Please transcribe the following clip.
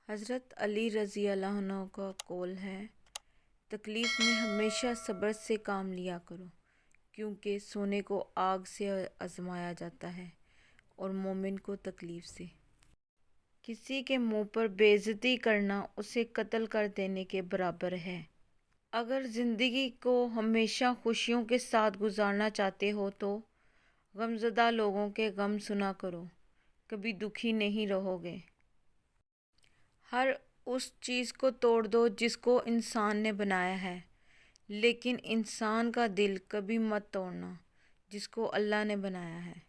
حضرت علی رضی اللہ عنہ کا قول ہے، تکلیف میں ہمیشہ صبر سے کام لیا کرو، کیونکہ سونے کو آگ سے آزمایا جاتا ہے اور مومن کو تکلیف سے۔ کسی کے منہ پر بے عزتی کرنا اسے قتل کر دینے کے برابر ہے۔ اگر زندگی کو ہمیشہ خوشیوں کے ساتھ گزارنا چاہتے ہو تو غمزدہ لوگوں کے غم سنا کرو، کبھی دکھی نہیں رہو گے۔ ہر اس چیز کو توڑ دو جس کو انسان نے بنایا ہے، لیکن انسان کا دل کبھی مت توڑنا جس کو اللہ نے بنایا ہے۔